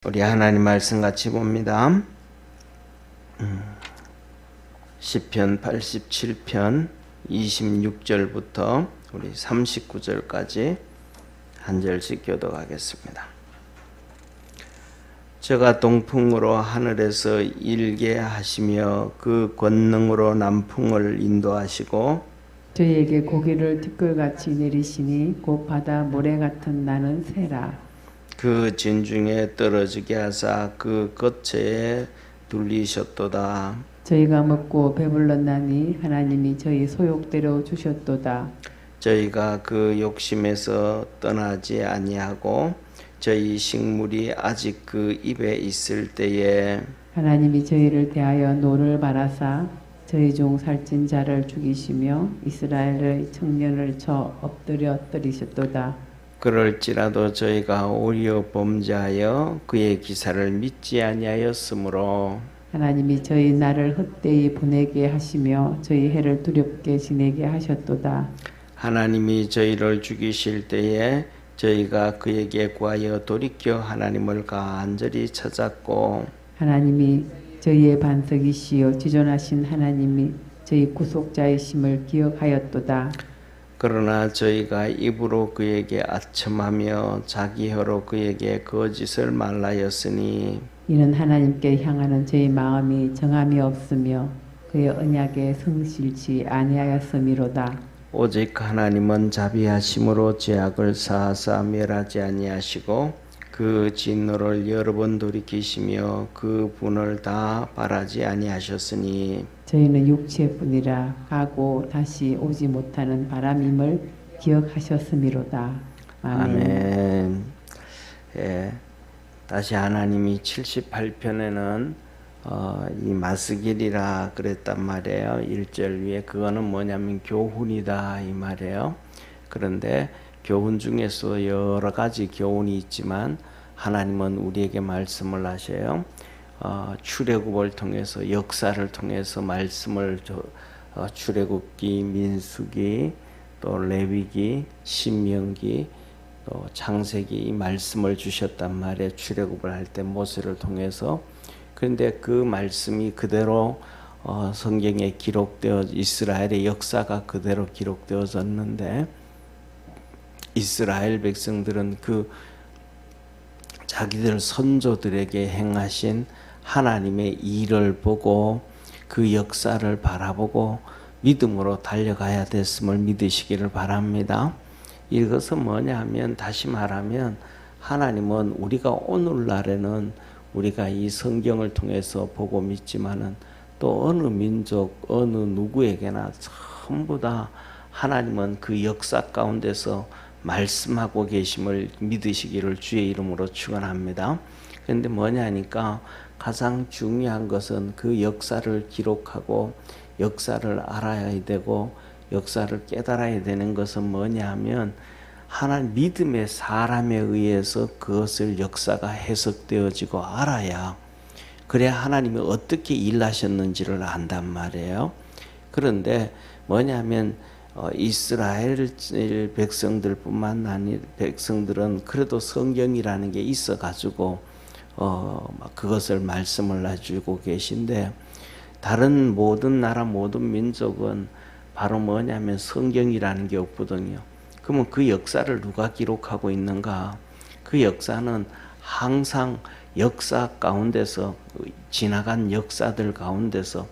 우리 하나님 말씀 같이 봅니다. 시편 87편 26절부터 우리 39절까지 한 절씩 교독하겠습니다. 저가 동풍으로 하늘에서 일게 하시며 그 권능으로 남풍을 인도하시고 저희에게 고기를 티끌같이 내리시니 곧 바다 모래 같은 나는 새라. 그 진중에 떨어지게 하사 그 겉에 둘리셨도다. 저희가 먹고 배불렀나니 하나님이 저희 소욕대로 주셨도다. 저희가 그 욕심에서 떠나지 아니하고 저희 식물이 아직 그 입에 있을 때에 하나님이 저희를 대하여 노를 바라사 저희 중 살찐 자를 죽이시며 이스라엘의 청년을 쳐 엎드려 때리셨도다. 그럴지라도 저희가 오히려 범죄하여 그의 기사를 믿지 아니하였으므로 하나님이 저희 날을 헛되이 보내게 하시며 저희 해를 두렵게 지내게 하셨도다. 하나님이 저희를 죽이실 때에 저희가 그에게 구하여 돌이켜 하나님을 간절히 찾았고 하나님이 저희의 반석이시요 지존하신 하나님이 저희 구속자이심을 기억하였도다. 그러나 저희가 입으로 그에게 아첨하며 자기 혀로 그에게 거짓을 말하였으니 이는 하나님께 향하는 저희 마음이 정함이 없으며 그의 언약에 성실치 아니하였음이로다. 오직 하나님은 자비하심으로 죄악을 사하사 멸하지 아니하시고 그 진노를 여러 번 돌이키시며 그 분을 다 바라지 아니하셨으니 저희는 육체뿐이라 가고 다시 오지 못하는 바람임을 기억하셨음이로다. 아멘. 아멘. 예, 다시 하나님이 78편에는 이 마스길이라 그랬단 말이에요. 1절 위에 그거는 뭐냐면 교훈이다 이 말이에요. 그런데 교훈 중에서 여러 가지 교훈이 있지만 하나님은 우리에게 말씀을 하셔요. 출애굽을 통해서 역사를 통해서 말씀을 출애굽기, 민수기, 또 레위기, 신명기, 또 창세기 이 말씀을 주셨단 말이에요. 출애굽을 할 때 모세를 통해서. 그런데 그 말씀이 그대로 성경에 기록되어 이스라엘의 역사가 그대로 기록되어졌는데 이스라엘 백성들은 그 자기들 선조들에게 행하신 하나님의 일을 보고 그 역사를 바라보고 믿음으로 달려가야 됐음을 믿으시기를 바랍니다. 이것은 뭐냐 하면 다시 말하면 하나님은 우리가 오늘날에는 우리가 이 성경을 통해서 보고 믿지만은 또 어느 민족 어느 누구에게나 전부 다 하나님은 그 역사 가운데서 말씀하고 계심을 믿으시기를 주의 이름으로 축원합니다. 그런데 뭐냐니까 가장 중요한 것은 그 역사를 기록하고 역사를 알아야 되고 역사를 깨달아야 되는 것은 뭐냐 하면 하나님 믿음의 사람에 의해서 그것을 역사가 해석되어지고 알아야 그래야 하나님이 어떻게 일하셨는지를 안단 말이에요. 그런데 뭐냐면 이스라엘 백성들뿐만 아니라 백성들은 그래도 성경이라는 게 있어 가지고 그것을 말씀을 해주고 계신데 다른 모든 나라 모든 민족은 바로 뭐냐면 성경이라는 게 없거든요. 그러면 그 역사를 누가 기록하고 있는가? 그 역사는 항상 역사 가운데서 지나간 역사들 가운데서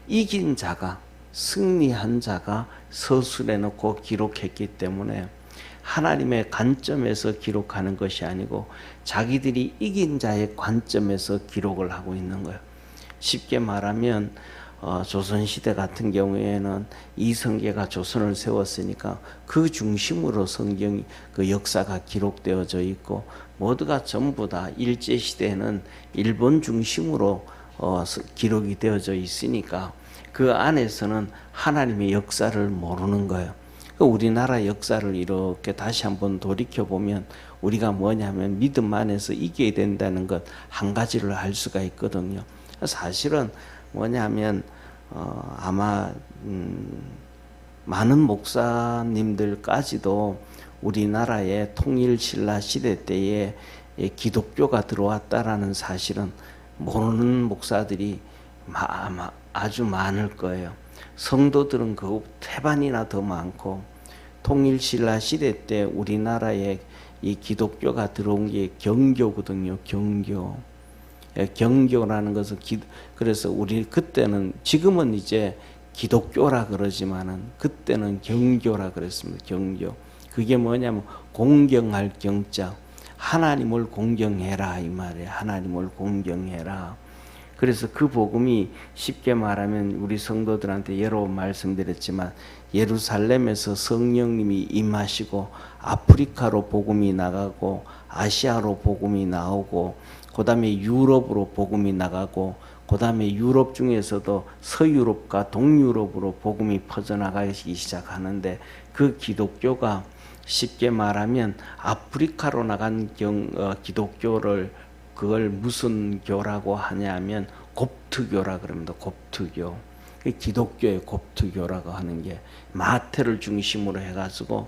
이긴 자가 승리한 자가 서술해 놓고 기록했기 때문에 하나님의 관점에서 기록하는 것이 아니고 자기들이 이긴 자의 관점에서 기록을 하고 있는 거예요. 쉽게 말하면 조선시대 같은 경우에는 이성계가 조선을 세웠으니까 그 중심으로 성경이 그 역사가 기록되어져 있고 모두가 전부 다 일제시대에는 일본 중심으로 기록이 되어져 있으니까 그 안에서는 하나님의 역사를 모르는 거예요. 우리나라 역사를 이렇게 다시 한번 돌이켜보면 우리가 뭐냐면 믿음 안에서 이겨야 된다는 것 한 가지를 알 수가 있거든요. 사실은 뭐냐면 아마 많은 목사님들까지도 우리나라의 통일신라 시대 때에 기독교가 들어왔다라는 사실은 모르는 목사들이 아주 많을 거예요. 성도들은 그 태반이나 더 많고, 통일신라 시대 때 우리나라에 이 기독교가 들어온 게 경교거든요. 경교. 경교라는 것은 그래서 우리 그때는, 지금은 이제 기독교라 그러지만은 그때는 경교라 그랬습니다. 경교. 그게 뭐냐면 공경할 경자, 하나님을 공경해라 이 말이에요. 하나님을 공경해라. 그래서 그 복음이 쉽게 말하면 우리 성도들한테 여러 번 말씀드렸지만, 예루살렘에서 성령님이 임하시고 아프리카로 복음이 나가고 아시아로 복음이 나오고, 그 다음에 유럽으로 복음이 나가고, 그 다음에 유럽 중에서도 서유럽과 동유럽으로 복음이 퍼져나가기 시작하는데, 그 기독교가 쉽게 말하면 아프리카로 나간 기독교를 그걸 무슨 교라고 하냐면 곱트교라 그럽니다. 곱트교. 기독교의 곱트교라고 하는 게 마태를 중심으로 해가지고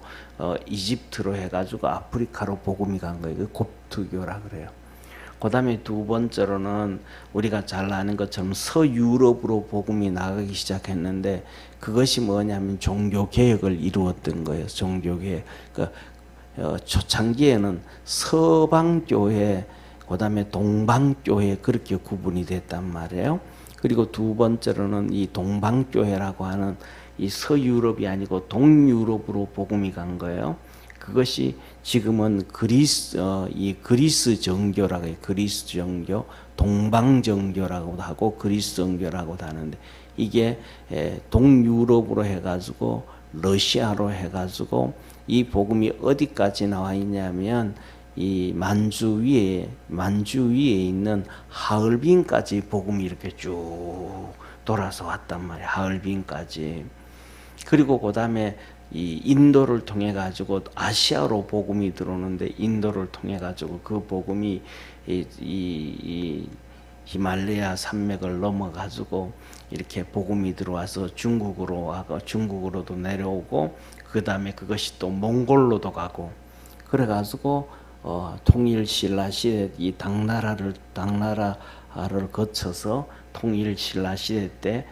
이집트로 해가지고 아프리카로 복음이 간 거예요. 그 곱트교라 그래요. 그 다음에 두 번째로는 우리가 잘 아는 것처럼 서유럽으로 복음이 나가기 시작했는데, 그것이 뭐냐면 종교개혁을 이루었던 거예요. 종교개혁. 그러니까 초창기에는 서방교회, 그 다음에 동방교회 그렇게 구분이 됐단 말이에요. 그리고 두 번째로는 이 동방교회라고 하는 이 서유럽이 아니고 동유럽으로 복음이 간 거예요. 그것이 지금은 이 그리스 정교라고 해요. 그리스 정교, 동방 정교라고도 하고 그리스 정교라고도 하는데, 이게 동유럽으로 해가지고 러시아로 해가지고 이 복음이 어디까지 나와 있냐면 이 만주 위에 있는 하얼빈까지 복음이 이렇게 쭉 돌아서 왔단 말이에요. 하얼빈까지. 그리고 그 다음에 이 인도를 통해 가지고 아시아로 복음이 들어오는데, 인도를 통해 가지고 그 복음이 이 히말라야 산맥을 넘어 가지고 이렇게 복음이 들어와서 중국으로 와고, 중국으로도 내려오고, 그 다음에 그것이 또 몽골로도 가고, 그래 가지고 통일신라 시대 이 당나라를 거쳐서 통일신라 시대 때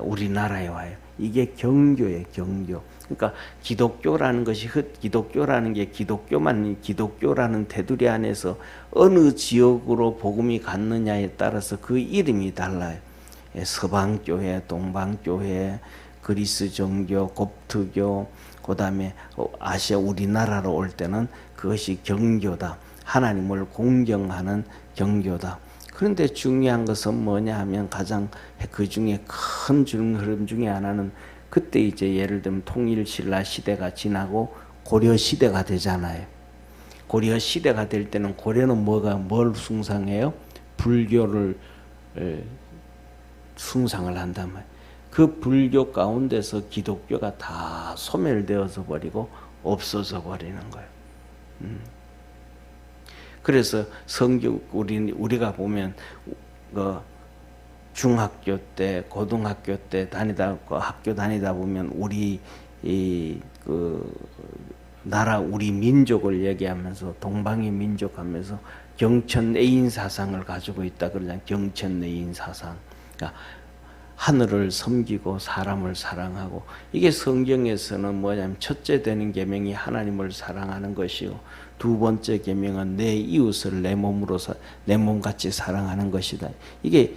우리나라에 와요. 이게 경교예요. 경교. 그러니까 기독교라는 것이 기독교라는 게 기독교라는 테두리 안에서 어느 지역으로 복음이 갔느냐에 따라서 그 이름이 달라요. 서방교회, 동방교회, 그리스 정교, 곱트교, 그 다음에 아시아 우리나라로 올 때는 그것이 경교다. 하나님을 공경하는 경교다. 그런데 중요한 것은 뭐냐 하면, 가장 그 중에 큰 흐름 중에 하나는, 그때 이제 예를 들면 통일신라 시대가 지나고 고려 시대가 되잖아요. 고려 시대가 될 때는 고려는 뭘 숭상해요? 불교를 숭상을 한단 말이에요. 그 불교 가운데서 기독교가 다 소멸되어서 버리고 없어져 버리는 거예요. 그래서 성경 우리가 보면 중학교 때, 고등학교 때 학교 다니다 보면 우리 나라 우리 민족을 얘기하면서 동방의 민족 하면서 경천애인 사상을 가지고 있다 그러잖아요. 경천애인 사상. 그러니까 하늘을 섬기고 사람을 사랑하고, 이게 성경에서는 뭐냐면 첫째 되는 계명이 하나님을 사랑하는 것이요, 두 번째 계명은 내 이웃을 내 몸같이 사랑하는 것이다. 이게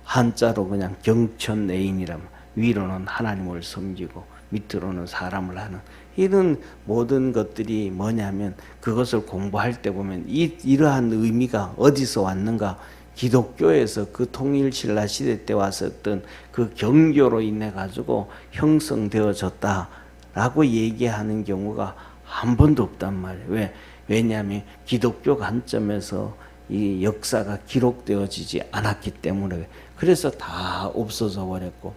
한자로 그냥 경천애인이라면, 위로는 하나님을 섬기고 밑으로는 사람을 하는, 이런 모든 것들이 뭐냐면, 그것을 공부할 때 보면 이러한 의미가 어디서 왔는가, 기독교에서 그 통일신라 시대 때 왔었던 그 경교로 인해 가지고 형성되어졌다라고 얘기하는 경우가 한 번도 없단 말이에요. 왜냐하면 기독교 관점에서 이 역사가 기록되어지지 않았기 때문에. 그래서 다 없어져 버렸고,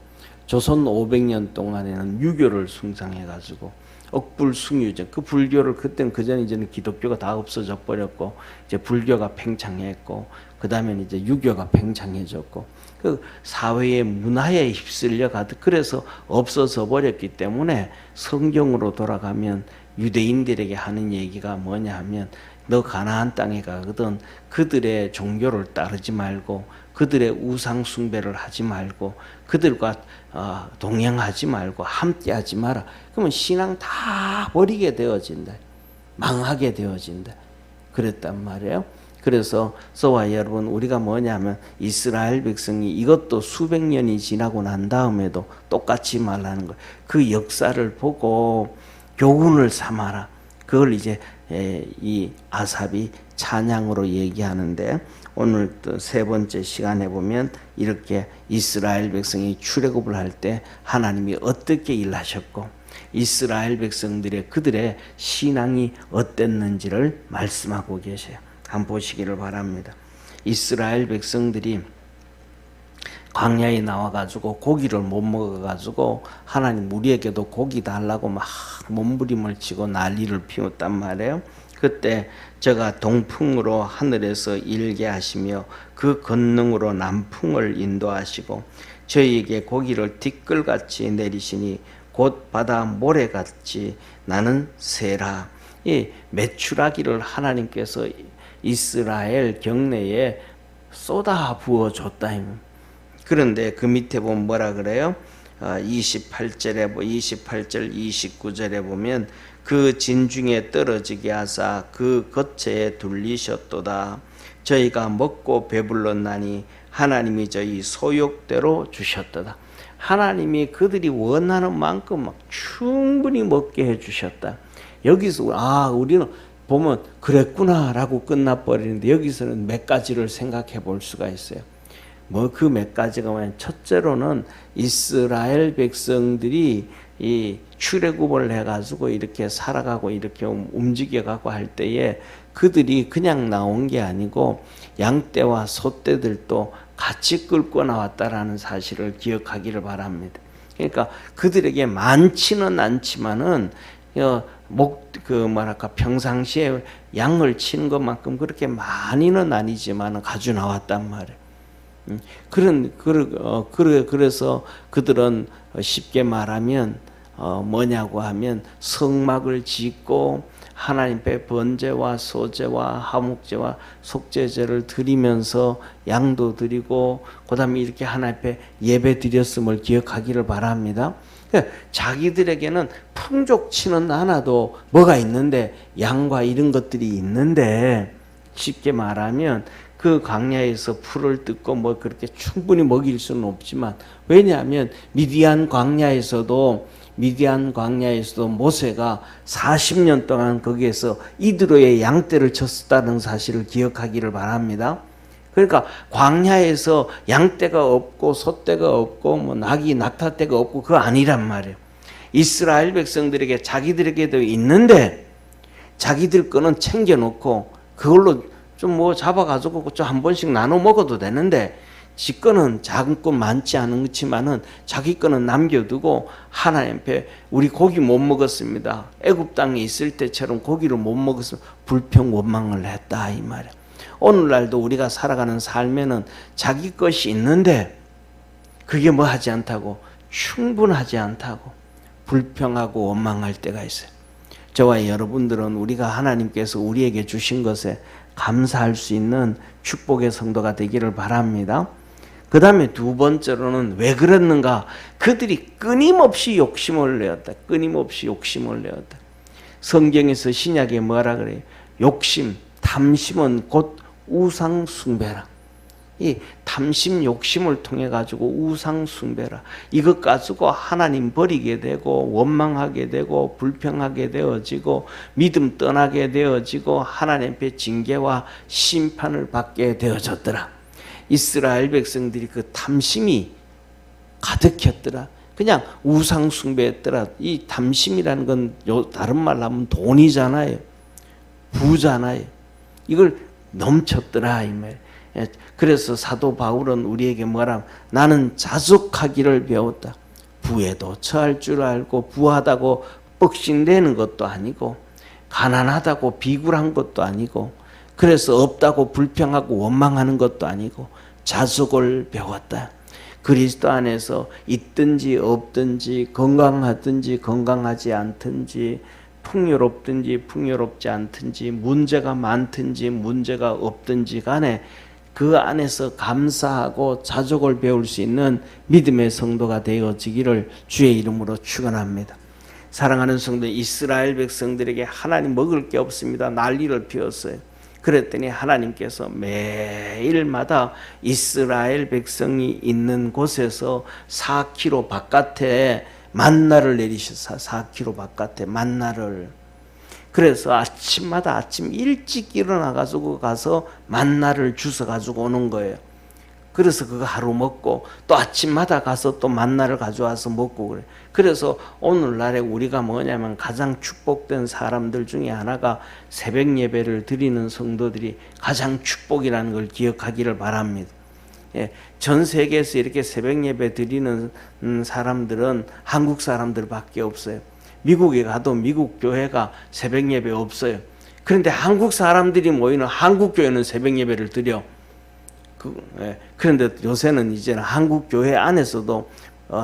조선 500년 동안에는 유교를 숭상해 가지고 억불숭유죠. 그 불교를 그때는 이제는 기독교가 다 없어져 버렸고, 이제 불교가 팽창했고, 그 다음에 이제 유교가 팽창해졌고, 그 사회의 문화에 휩쓸려 가득, 그래서 없어져 버렸기 때문에 성경으로 돌아가면 유대인들에게 하는 얘기가 뭐냐 하면, 너 가나안 땅에 가거든 그들의 종교를 따르지 말고 그들의 우상 숭배를 하지 말고 그들과 동행하지 말고 함께하지 마라. 그러면 신앙 다 버리게 되어진다. 망하게 되어진다. 그랬단 말이에요. 그래서 저와 여러분 우리가 뭐냐면 이스라엘 백성이 이것도 수백 년이 지나고 난 다음에도 똑같이 말하는 거예요. 그 역사를 보고 교훈을 삼아라. 그걸 이제 이 아삽이 찬양으로 얘기하는데 오늘 또 세 번째 시간에 보면 이렇게 이스라엘 백성이 출애굽을 할 때 하나님이 어떻게 일하셨고 이스라엘 백성들의 그들의 신앙이 어땠는지를 말씀하고 계세요. 한번 보시기를 바랍니다. 이스라엘 백성들이 광야에 나와가지고 고기를 못 먹어가지고 하나님 우리에게도 고기 달라고 막 몸부림을 치고 난리를 피웠단 말이에요. 그때 제가 동풍으로 하늘에서 일게 하시며 그 권능으로 남풍을 인도하시고 저희에게 고기를 티끌같이 내리시니 곧 바다 모래같이 나는 새라. 이 메추라기를 하나님께서 이스라엘 경내에 쏟아 부어줬다. 그런데 그 밑에 보면 뭐라 그래요? 28절 29절에 보면 그 진중에 떨어지게 하사 그 겉에 둘리셨도다. 저희가 먹고 배불렀나니 하나님이 저희 소욕대로 주셨도다. 하나님이 그들이 원하는 만큼 막 충분히 먹게 해주셨다. 여기서 우리는 보면 그랬구나라고 끝나버리는데 여기서는 몇 가지를 생각해 볼 수가 있어요. 뭐 그 몇 가지가 뭐냐면 첫째로는 이스라엘 백성들이 이 출애굽을 해가지고 이렇게 살아가고 이렇게 움직여가고 할 때에 그들이 그냥 나온 게 아니고 양떼와 소떼들도 같이 끌고 나왔다라는 사실을 기억하기를 바랍니다. 그러니까 그들에게 많지는 않지만은 평상시에 양을 치는 것만큼 그렇게 많이는 아니지만 가져 나왔단 말이에요. 그래서 그들은 쉽게 말하면 뭐냐고 하면 성막을 짓고 하나님 앞에 번제와 소제와 화목제와 속죄제를 드리면서 양도 드리고 그다음에 이렇게 하나님 앞에 예배 드렸음을 기억하기를 바랍니다. 자기들에게는 풍족치는 않아도 뭐가 있는데 양과 이런 것들이 있는데 쉽게 말하면 그 광야에서 풀을 뜯고 뭐 그렇게 충분히 먹일 수는 없지만 왜냐하면 미디안 광야에서도 모세가 40년 동안 거기에서 이드로의 양떼를 쳤다는 사실을 기억하기를 바랍니다. 그러니까 광야에서 양떼가 없고 소떼가 없고 뭐 낙타떼가 없고 그거 아니란 말이에요. 이스라엘 백성들에게 자기들에게도 있는데 자기들 거는 챙겨놓고 그걸로 좀 뭐 잡아가지고 좀 한 번씩 나눠 먹어도 되는데 지 거는 작은 거 많지 않은 것지만은 자기 거는 남겨두고 하나님 앞에 우리 고기 못 먹었습니다. 애굽 땅에 있을 때처럼 고기를 못 먹었으면 불평 원망을 했다 이 말이에요. 오늘날도 우리가 살아가는 삶에는 자기 것이 있는데 그게 뭐 하지 않다고 충분하지 않다고 불평하고 원망할 때가 있어요. 저와 여러분들은 우리가 하나님께서 우리에게 주신 것에 감사할 수 있는 축복의 성도가 되기를 바랍니다. 그 다음에 두 번째로는 왜 그랬는가? 그들이 끊임없이 욕심을 내었다. 성경에서 신약에 뭐라 그래요? 탐심은 곧 우상 숭배라. 이 탐심 욕심을 통해 가지고 우상 숭배라. 이것 가지고 하나님 버리게 되고 원망하게 되고 불평하게 되어지고 믿음 떠나게 되어지고 하나님 앞에 징계와 심판을 받게 되어졌더라. 이스라엘 백성들이 그 탐심이 가득했더라. 그냥 우상 숭배했더라. 이 탐심이라는 건 다른 말로 하면 돈이잖아요. 부잖아요. 이걸 넘쳤더라 이 말. 그래서 사도 바울은 우리에게 뭐라 나는 자숙하기를 배웠다. 부에도 처할 줄 알고 부하다고 뻑신대는 것도 아니고 가난하다고 비굴한 것도 아니고 그래서 없다고 불평하고 원망하는 것도 아니고 자숙을 배웠다. 그리스도 안에서 있든지 없든지 건강하든지 건강하지 않든지 풍요롭든지 풍요롭지 않든지 문제가 많든지 문제가 없든지 간에 그 안에서 감사하고 자족을 배울 수 있는 믿음의 성도가 되어지기를 주의 이름으로 축원합니다. 사랑하는 성도, 이스라엘 백성들에게 하나님 먹을 게 없습니다. 난리를 피웠어요. 그랬더니 하나님께서 매일마다 이스라엘 백성이 있는 곳에서 4km 바깥에 만나를 내리셔서 4km 바깥에 만나를, 그래서 아침마다 아침 일찍 일어나 가지고 가서 만나를 주워 가지고 오는 거예요. 그래서 그거 하루 먹고 또 아침마다 가서 또 만나를 가져와서 먹고 그래. 그래서 오늘날에 우리가 뭐냐면 가장 축복된 사람들 중에 하나가 새벽 예배를 드리는 성도들이 가장 축복이라는 걸 기억하기를 바랍니다. 예, 전 세계에서 이렇게 새벽 예배 드리는 사람들은 한국 사람들밖에 없어요. 미국에 가도 미국 교회가 새벽 예배 없어요. 그런데 한국 사람들이 모이는 한국 교회는 새벽 예배를 드려. 그런데 요새는 이제는 한국 교회 안에서도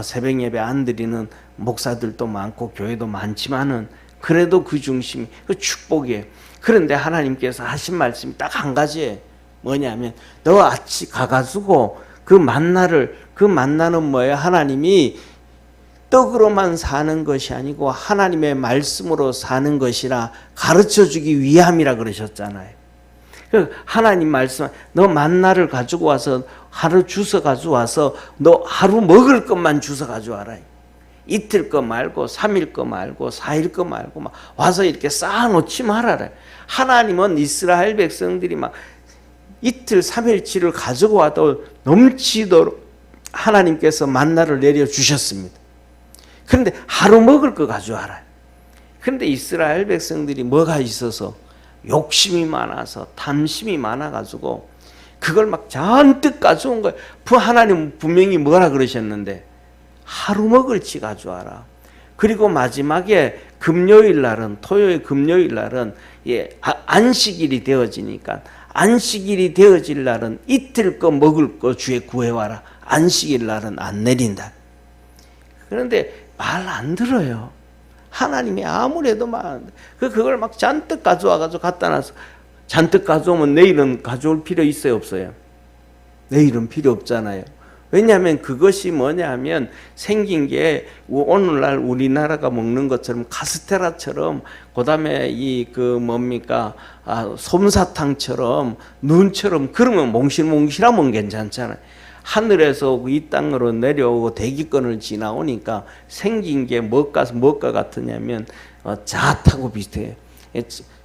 새벽 예배 안 드리는 목사들도 많고 교회도 많지만은 그래도 그 중심이 그 축복이에요. 그런데 하나님께서 하신 말씀이 딱 한 가지예요. 뭐냐면 너 아치 가가지고 그 만나는 뭐예요? 하나님이 떡으로만 사는 것이 아니고 하나님의 말씀으로 사는 것이라 가르쳐주기 위함이라 그러셨잖아요. 하나님 말씀, 너 만나를 가지고 와서 하루 주워 가져와서 너 하루 먹을 것만 주워 가져와라. 이틀 거 말고 3일 거 말고 4일 거 말고 막 와서 이렇게 쌓아놓지 말아라. 하나님은 이스라엘 백성들이 막 이틀 3일치를 가지고 와도 넘치도록 하나님께서 만나를 내려주셨습니다. 그런데 하루 먹을 거 가져와라. 그런데 이스라엘 백성들이 뭐가 있어서 욕심이 많아서 탐심이 많아가지고 그걸 막 잔뜩 가져온 거예요. 하나님 분명히 뭐라 그러셨는데 하루 먹을지 가져와라. 그리고 마지막에 금요일 날은 토요일 금요일 날은 안식일이 되어지니까 안식일이 되어질 날은 이틀 거 먹을 거 주에 구해와라. 안식일 날은 안 내린다. 그런데 말 안 들어요. 하나님이 아무래도 그걸 막 잔뜩 가져와가지고 갖다 놔서 잔뜩 가져오면 내일은 가져올 필요 있어요, 없어요? 내일은 필요 없잖아요. 왜냐하면 그것이 뭐냐면 생긴 게 오늘날 우리나라가 먹는 것처럼 카스테라처럼 그다음에 솜사탕처럼 눈처럼 그러면 몽실몽실하면 괜찮잖아요. 하늘에서 이 땅으로 내려오고 대기권을 지나오니까 생긴 게 뭐가 같으냐면 잣하고 비슷해요.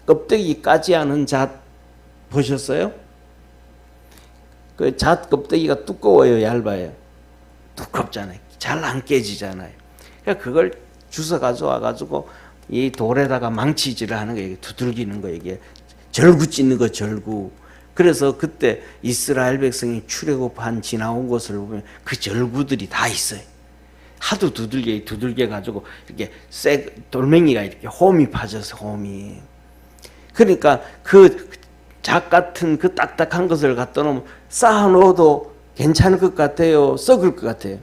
껍데기까지 하는 잣 보셨어요? 그 잣 껍데기가 두꺼워요, 얇아요? 두껍잖아요. 잘 안 깨지잖아요. 그러니까 그걸 주워 가져와가지고 이 돌에다가 망치질을 하는 거예요. 두들기는 거예요. 이게 절구 찢는 거 절구. 그래서 그때 이스라엘 백성이 출애굽한 지나온 곳을 보면 그 절구들이 다 있어요. 하도 두들겨 가지고 이렇게 돌멩이가 이렇게 홈이 파져서 홈이. 그러니까 그 잣 같은 그 딱딱한 것을 갖다 놓으면 쌓아놓아도 괜찮을 것 같아요? 썩을 것 같아요?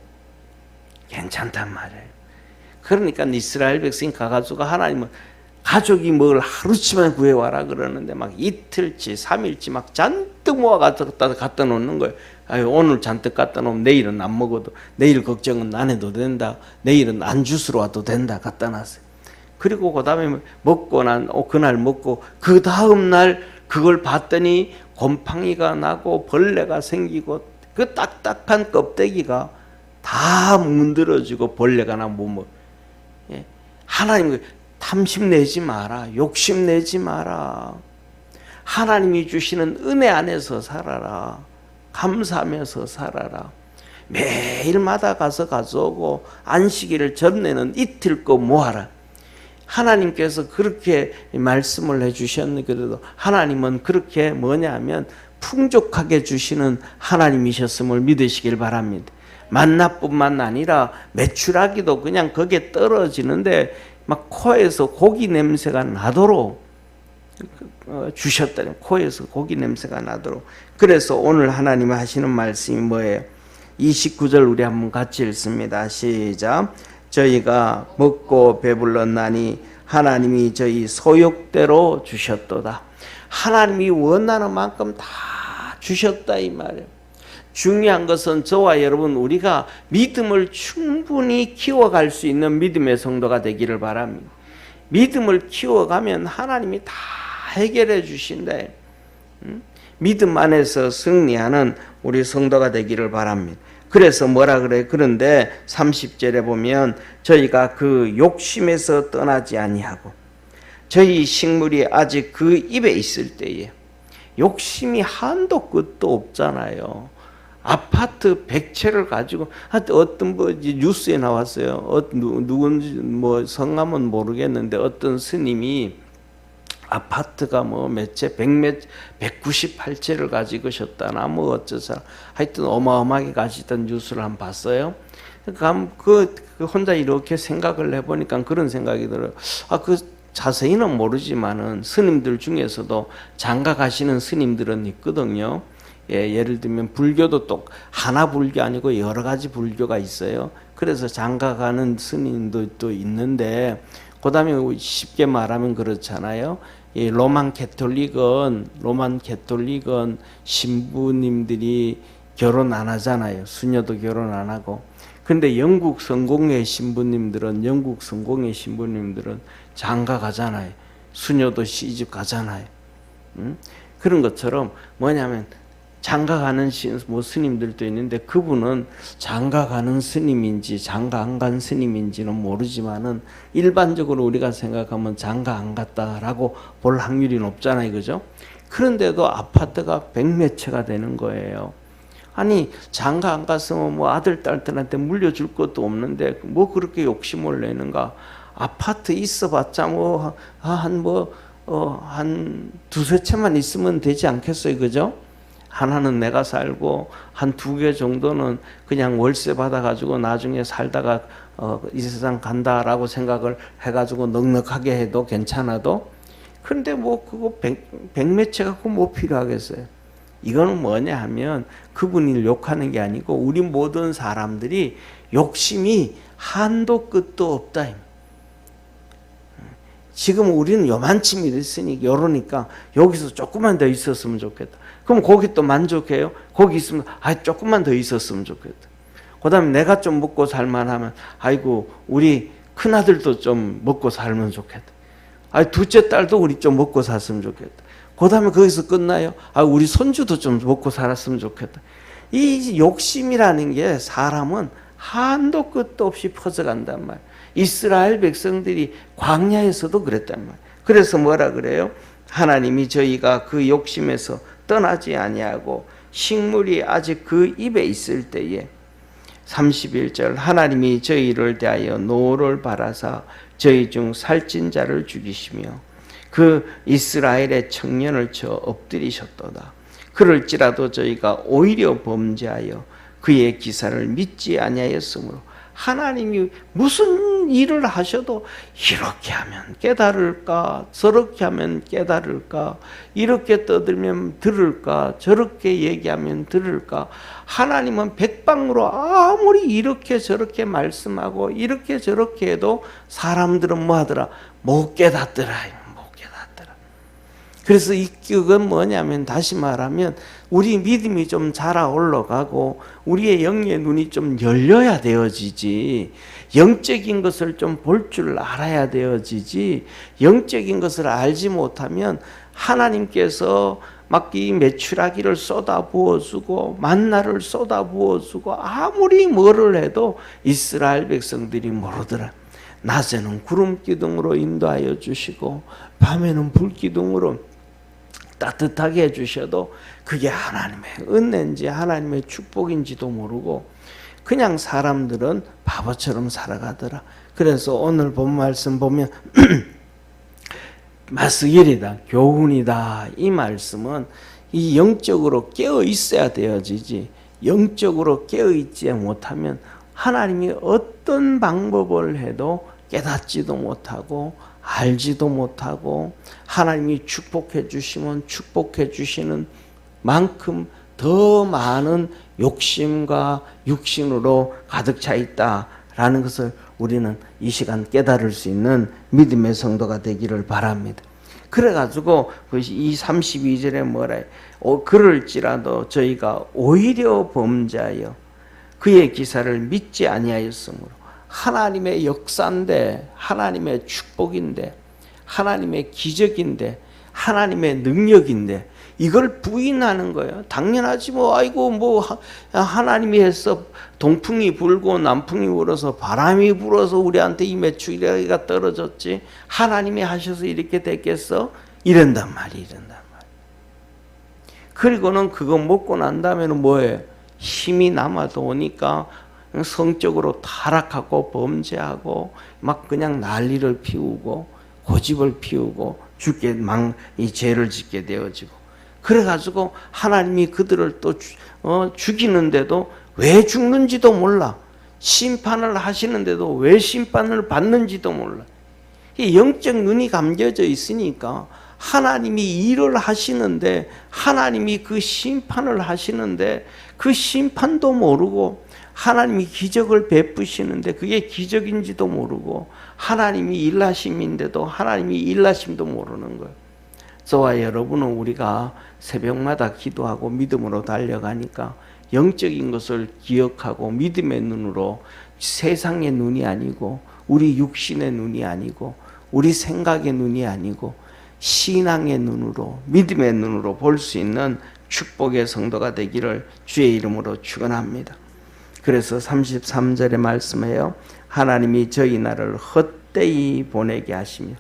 괜찮단 말이에요. 그러니까 이스라엘 백성이 가가지고 하나님은 가족이 뭘 하루치만 구해와라 그러는데 막 이틀치 3일치 막 잔뜩 모아 갖다 놓는 거예요. 아유, 오늘 잔뜩 갖다 놓으면 내일은 안 먹어도, 내일 걱정은 안 해도 된다, 내일은 안 주스러 와도 된다 갖다 놨어요. 그리고 그 다음에 그날 먹고 그 다음 날 그걸 봤더니 곰팡이가 나고 벌레가 생기고 그 딱딱한 껍데기가 다 문드러지고 벌레가 나면 못 먹어. 하나님 탐심내지 마라. 욕심내지 마라. 하나님이 주시는 은혜 안에서 살아라. 감사하면서 살아라. 매일마다 가서 가져오고 안식일을 전내는 이틀 거 모아라. 하나님께서 그렇게 말씀을 해주셨는데도 하나님은 그렇게 뭐냐면 풍족하게 주시는 하나님이셨음을 믿으시길 바랍니다. 만나뿐만 아니라 메추라기도 그냥 거기에 떨어지는데 막 코에서 고기 냄새가 나도록 주셨다니, 코에서 고기 냄새가 나도록. 그래서 오늘 하나님 하시는 말씀이 뭐예요? 29절 우리 한번 같이 읽습니다. 시작. 저희가 먹고 배불렀나니 하나님이 저희 소욕대로 주셨도다. 하나님이 원하는 만큼 다 주셨다 이 말이에요. 중요한 것은 저와 여러분 우리가 믿음을 충분히 키워갈 수 있는 믿음의 성도가 되기를 바랍니다. 믿음을 키워가면 하나님이 다 해결해 주신다. 믿음 안에서 승리하는 우리 성도가 되기를 바랍니다. 그래서 뭐라 그래? 그런데 30절에 보면 저희가 그 욕심에서 떠나지 아니하고 저희 식물이 아직 그 입에 있을 때에 욕심이 한도 끝도 없잖아요. 아파트 100채를 가지고 어떤 뭐 뉴스에 나왔어요. 누군지 뭐 성함은 모르겠는데 어떤 스님이 아파트가 뭐 몇 채, 198채를 가지고셨다나 뭐 어쩌서 하여튼 어마어마하게 가시던 뉴스를 한번 봤어요. 그 혼자 이렇게 생각을 해보니까 그런 생각이 들어요. 그 자세히는 모르지만은 스님들 중에서도 장가 가시는 스님들은 있거든요. 예를 들면 불교도 또 하나 불교 아니고 여러 가지 불교가 있어요. 그래서 장가 가는 스님도 또 있는데 그다음에 쉽게 말하면 그렇잖아요. 이 로만 캐톨릭은 신부님들이 결혼 안 하잖아요. 수녀도 결혼 안 하고. 근데 영국 성공회 신부님들은 장가 가잖아요. 수녀도 시집 가잖아요. 그런 것처럼 뭐냐면 장가 가는 뭐 스님들도 있는데 그분은 장가 가는 스님인지 장가 안 간 스님인지는 모르지만은 일반적으로 우리가 생각하면 장가 안 갔다라고 볼 확률이 높잖아요. 그죠? 그런데도 아파트가 100몇 채가 되는 거예요. 아니 장가 안 갔으면 뭐 아들 딸들한테 물려줄 것도 없는데 뭐 그렇게 욕심을 내는가? 아파트 있어봤자 한 두세 채만 있으면 되지 않겠어요, 그죠? 하나는 내가 살고 한 2개 정도는 그냥 월세 받아가지고 나중에 살다가 이 세상 간다라고 생각을 해가지고 넉넉하게 해도 괜찮아도. 그런데 뭐 그거 100몇 채 갖고 뭐 필요하겠어요? 이거는 뭐냐 하면 그분을 욕하는 게 아니고 우리 모든 사람들이 욕심이 한도 끝도 없다. 지금 우리는 요만치 있으니 이러니까 여기서 조금만 더 있었으면 좋겠다. 그럼 거기 또 만족해요? 거기 있으면 조금만 더 있었으면 좋겠다. 그 다음에 내가 좀 먹고 살만하면 아이고 우리 큰아들도 좀 먹고 살면 좋겠다. 둘째 딸도 우리 좀 먹고 살았으면 좋겠다. 그 다음에 거기서 끝나요? 우리 손주도 좀 먹고 살았으면 좋겠다. 이 욕심이라는 게 사람은 한도 끝도 없이 퍼져간단 말이에요. 이스라엘 백성들이 광야에서도 그랬단 말이에요. 그래서 뭐라 그래요? 하나님이 저희가 그 욕심에서 떠나지 아니하고 식물이 아직 그 입에 있을 때에 31절 하나님이 저희를 대하여 노를 바라사 저희 중 살찐 자를 죽이시며 그 이스라엘의 청년을 쳐 엎드리셨도다. 그럴지라도 저희가 오히려 범죄하여 그의 기사를 믿지 아니하였으므로 하나님이 무슨 일을 하셔도 이렇게 하면 깨달을까 저렇게 하면 깨달을까 이렇게 떠들면 들을까 저렇게 얘기하면 들을까. 하나님은 백방으로 아무리 이렇게 저렇게 말씀하고 이렇게 저렇게 해도 사람들은 뭐 하더라? 못 깨닫더라. 그래서 이건 뭐냐면 다시 말하면 우리 믿음이 좀 자라 올라가고 우리의 영의 눈이 좀 열려야 되어지지, 영적인 것을 좀 볼 줄 알아야 되어지지, 영적인 것을 알지 못하면 하나님께서 막 이 메추라기를 쏟아 부어주고 만나를 쏟아 부어주고 아무리 뭐를 해도 이스라엘 백성들이 모르더라. 낮에는 구름 기둥으로 인도하여 주시고 밤에는 불 기둥으로 따뜻하게 해주셔도 그게 하나님의 은혜인지 하나님의 축복인지도 모르고 그냥 사람들은 바보처럼 살아가더라. 그래서 오늘 본 말씀 보면 마스길이다, 교훈이다. 이 말씀은 이 영적으로 깨어 있어야 되어지지, 영적으로 깨어 있지 못하면 하나님이 어떤 방법을 해도 깨닫지도 못하고 알지도 못하고 하나님이 축복해 주시면 축복해 주시는 만큼 더 많은 욕심과 육신으로 가득 차 있다라는 것을 우리는 이 시간 깨달을 수 있는 믿음의 성도가 되기를 바랍니다. 그래가지고 이 32절에 뭐라 해요? 그럴지라도 저희가 오히려 범죄하여 그의 기사를 믿지 아니하였으므로, 하나님의 역사인데, 하나님의 축복인데, 하나님의 기적인데, 하나님의 능력인데 이걸 부인하는 거예요. 당연하지 뭐, 아이고 뭐 하나님이 해서 동풍이 불고 남풍이 불어서 바람이 불어서 우리한테 이 메추리가 떨어졌지 하나님이 하셔서 이렇게 됐겠어? 이런단 말이에요. 그리고는 그거 먹고 난 다음에는 뭐예요? 힘이 남아도 오니까 성적으로 타락하고 범죄하고 막 그냥 난리를 피우고 고집을 피우고 죽게 이 죄를 짓게 되어지고, 그래가지고 하나님이 그들을 또 죽이는데도 왜 죽는지도 몰라. 심판을 하시는데도 왜 심판을 받는지도 몰라. 이 영적 눈이 감겨져 있으니까 하나님이 일을 하시는데, 하나님이 그 심판을 하시는데 그 심판도 모르고, 하나님이 기적을 베푸시는데 그게 기적인지도 모르고, 하나님이 일하심인데도 하나님이 일하심도 모르는 거예요. 저와 여러분은 우리가 새벽마다 기도하고 믿음으로 달려가니까 영적인 것을 기억하고 믿음의 눈으로, 세상의 눈이 아니고 우리 육신의 눈이 아니고 우리 생각의 눈이 아니고 신앙의 눈으로, 믿음의 눈으로 볼 수 있는 축복의 성도가 되기를 주의 이름으로 축원합니다. 그래서 33절에 말씀해요. 하나님이 저희 날을 헛되이 보내게 하시며,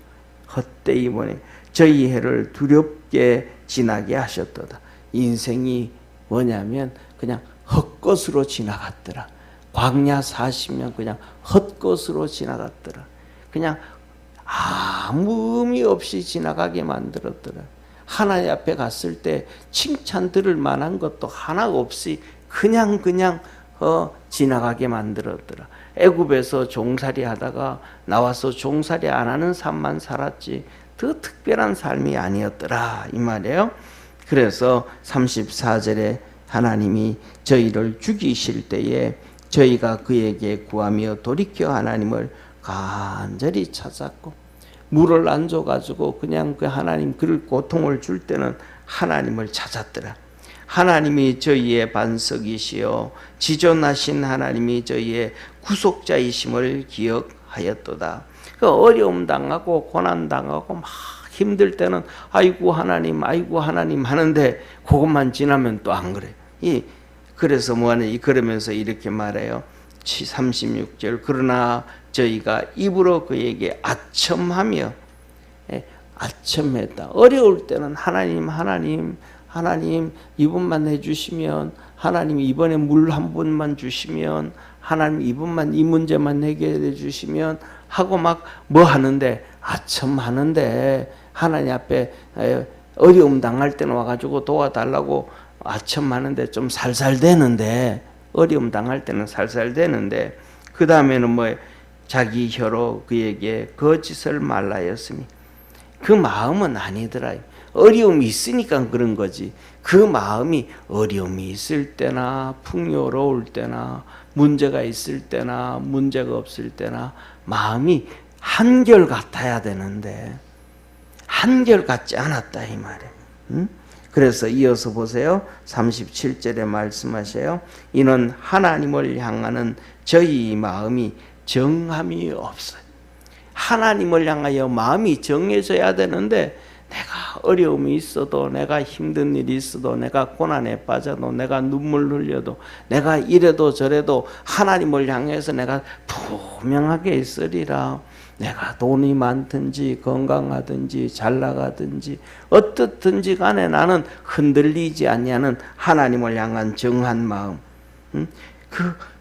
헛되이 보내, 저희 해를 두렵게 지나게 하셨도다. 인생이 뭐냐면 그냥 헛것으로 지나갔더라. 광야 40년 그냥 헛것으로 지나갔더라. 그냥 아무 의미 없이 지나가게 만들었더라. 하나님 앞에 갔을 때 칭찬 들을 만한 것도 하나 없이 그냥 지나가게 만들었더라. 애굽에서 종살이 하다가 나와서 종살이 안 하는 삶만 살았지 더 특별한 삶이 아니었더라 이 말이에요. 그래서 34절에 하나님이 저희를 죽이실 때에 저희가 그에게 구하며 돌이켜 하나님을 간절히 찾았고, 물을 안 줘가지고 그냥 그 하나님 그를 고통을 줄 때는 하나님을 찾았더라. 하나님이 저희의 반석이시여 지존하신 하나님이 저희의 구속자이심을 기억하였도다. 그 어려움 당하고 고난 당하고 막 힘들 때는 아이고 하나님 하는데 그것만 지나면 또 안 그래. 그래서 뭐하냐, 그러면서 이렇게 말해요. 36절, 그러나 저희가 입으로 그에게 아첨하며, 아첨했다. 어려울 때는 하나님 이분만 해주시면, 하나님 이번에 물 한 번만 주시면, 하나님 이분만 이 문제만 해결해 주시면 하고 막 뭐 하는데, 아첨하는데, 하나님 앞에 어려움 당할 때는 와가지고 도와달라고 아첨하는데 좀 살살되는데, 어려움 당할 때는 살살되는데, 그 다음에는 뭐 자기 혀로 그에게 거짓을 말하였으니, 그 마음은 아니더라. 어려움이 있으니까 그런 거지. 그 마음이 어려움이 있을 때나 풍요로울 때나 문제가 있을 때나 문제가 없을 때나 마음이 한결 같아야 되는데 한결 같지 않았다 이 말이에요. 응? 그래서 이어서 보세요. 37절에 말씀하세요. 이는 하나님을 향하는 저희 마음이 정함이 없어요. 하나님을 향하여 마음이 정해져야 되는데, 내가 어려움이 있어도, 내가 힘든 일이 있어도, 내가 고난에 빠져도, 내가 눈물 흘려도, 내가 이래도 저래도 하나님을 향해서 내가 분명하게 있으리라. 내가 돈이 많든지 건강하든지 잘 나가든지 어떻든지 간에 나는 흔들리지 않냐는 하나님을 향한 정한 마음.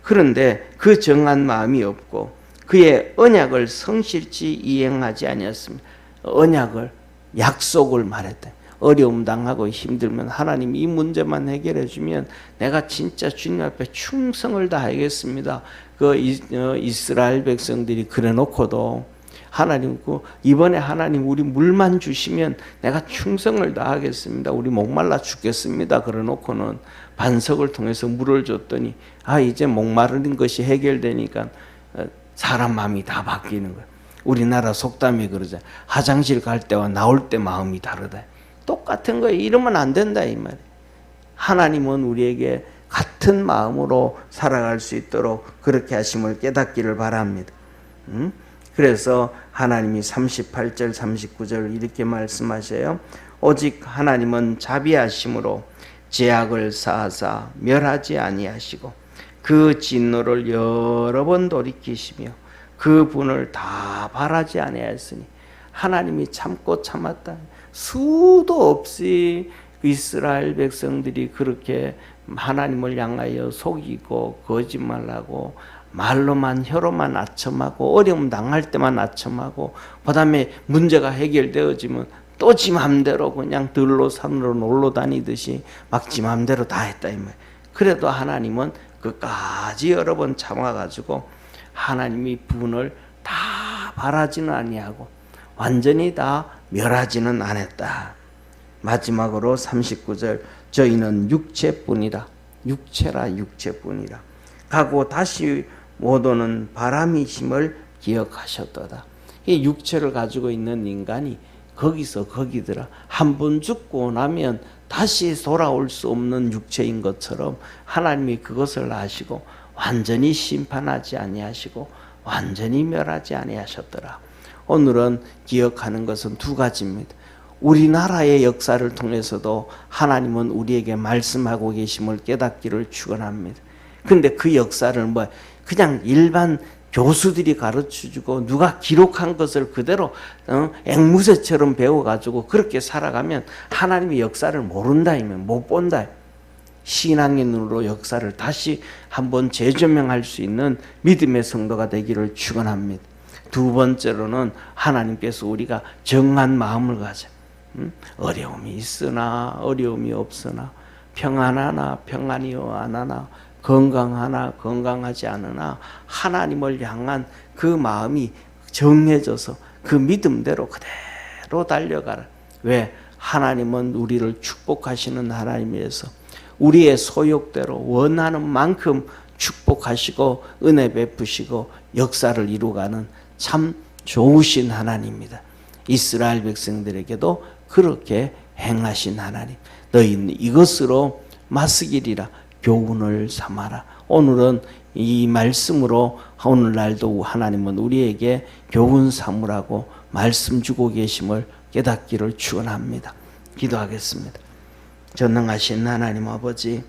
그런데 그 정한 마음이 없고 그의 언약을 성실히 이행하지 아니었습니다. 언약을, 약속을 말했대. 어려움 당하고 힘들면 하나님 이 문제만 해결해 주면 내가 진짜 주님 앞에 충성을 다하겠습니다. 그 이스라엘 백성들이 그래 놓고도 하나님 이번에 하나님 우리 물만 주시면 내가 충성을 다하겠습니다. 우리 목말라 죽겠습니다. 그래 놓고는 반석을 통해서 물을 줬더니 이제 목마른 것이 해결되니까 사람 마음이 다 바뀌는 거예요. 우리나라 속담이 그러죠. 화장실 갈 때와 나올 때 마음이 다르다. 똑같은 거예요. 이러면 안 된다 이 말이에요. 하나님은 우리에게 같은 마음으로 살아갈 수 있도록 그렇게 하심을 깨닫기를 바랍니다. 그래서 하나님이 38절 39절 이렇게 말씀하셔요. 오직 하나님은 자비하심으로 죄악을 사하사 멸하지 아니하시고 그 진노를 여러 번 돌이키시며 그 분을 다 바라지 아니하였으니 하나님이 참고 참았다. 수도 없이 이스라엘 백성들이 그렇게 하나님을 향하여 속이고 거짓말하고 말로만 혀로만 아첨하고 어려움 당할 때만 아첨하고 그다음에 문제가 해결되어지면 또 지 맘대로 그냥 들로 산으로 놀러 다니듯이 막 지 맘대로 다 했다 이 말. 그래도 하나님은 끝까지 여러 번 참아가지고 하나님이 분을 다 바라지는 아니하고 완전히 다 멸하지는 않았다. 마지막으로 39절 저희는 육체뿐이라 육체라 육체뿐이라 가고 다시 못 오는 바람이심을 기억하셨도다. 이 육체를 가지고 있는 인간이 거기서 거기더라. 한 번 죽고 나면 다시 돌아올 수 없는 육체인 것처럼 하나님이 그것을 아시고 완전히 심판하지 아니하시고 완전히 멸하지 아니하셨더라. 오늘은 기억하는 것은 두 가지입니다. 우리나라의 역사를 통해서도 하나님은 우리에게 말씀하고 계심을 깨닫기를 축원합니다. 근데 그 역사를 그냥 일반 교수들이 가르쳐주고 누가 기록한 것을 그대로 앵무새처럼 배워가지고 그렇게 살아가면 하나님의 역사를 모른다 이면 못 본다. 신앙의 눈으로 역사를 다시 한번 재조명할 수 있는 믿음의 성도가 되기를 축원합니다. 두 번째로는 하나님께서 우리가 정한 마음을 가져. 어려움이 있으나 어려움이 없으나 평안하나 평안이 안 하나 건강하나 건강하지 않으나 하나님을 향한 그 마음이 정해져서 그 믿음대로 그대로 달려가라. 왜? 하나님은 우리를 축복하시는 하나님이어서 우리의 소욕대로 원하는 만큼 축복하시고 은혜 베푸시고 역사를 이루가는 참 좋으신 하나님입니다. 이스라엘 백성들에게도 그렇게 행하신 하나님. 너희는 이것으로 맞으리라. 교훈을 삼아라. 오늘은 이 말씀으로 오늘날도 하나님은 우리에게 교훈 삼으라고 말씀 주고 계심을 깨닫기를 축원합니다. 기도하겠습니다. 전능하신 하나님 아버지,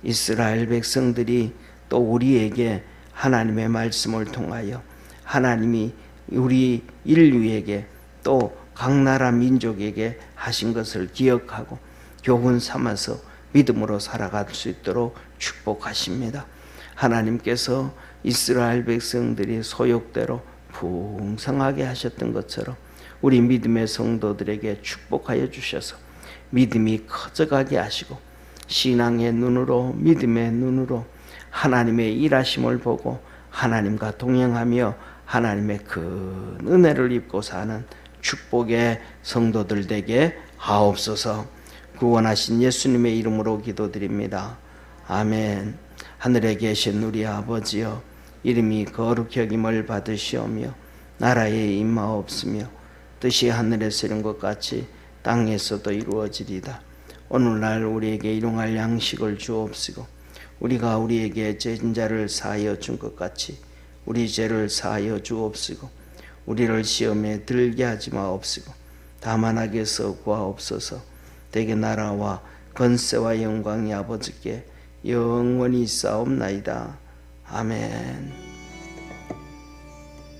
이스라엘 백성들이 또 우리에게 하나님의 말씀을 통하여 하나님이 우리 인류에게 또 각 나라 민족에게 하신 것을 기억하고 교훈 삼아서 믿음으로 살아갈 수 있도록 축복하십니다. 하나님께서 이스라엘 백성들이 소욕대로 풍성하게 하셨던 것처럼 우리 믿음의 성도들에게 축복하여 주셔서 믿음이 커져가게 하시고 신앙의 눈으로 믿음의 눈으로 하나님의 일하심을 보고 하나님과 동행하며 하나님의 큰 은혜를 입고 사는 축복의 성도들 되게 하옵소서. 구원하신 예수님의 이름으로 기도드립니다. 아멘. 하늘에 계신 우리 아버지여, 이름이 거룩히 여김을 받으시오며 나라에 임하옵시며 뜻이 하늘에서 이룬 것 같이 땅에서도 이루어지리다. 오늘날 우리에게 일용할 양식을 주옵시고 우리가 우리에게 죄진 자를 사하여 준 것 같이 우리 죄를 사하여 주옵시고 우리를 시험에 들게 하지 마옵시고 다만 악에서 구하옵소서. 대개 나라와 권세와 영광이 아버지께 영원히 있사옵나이다. 아멘.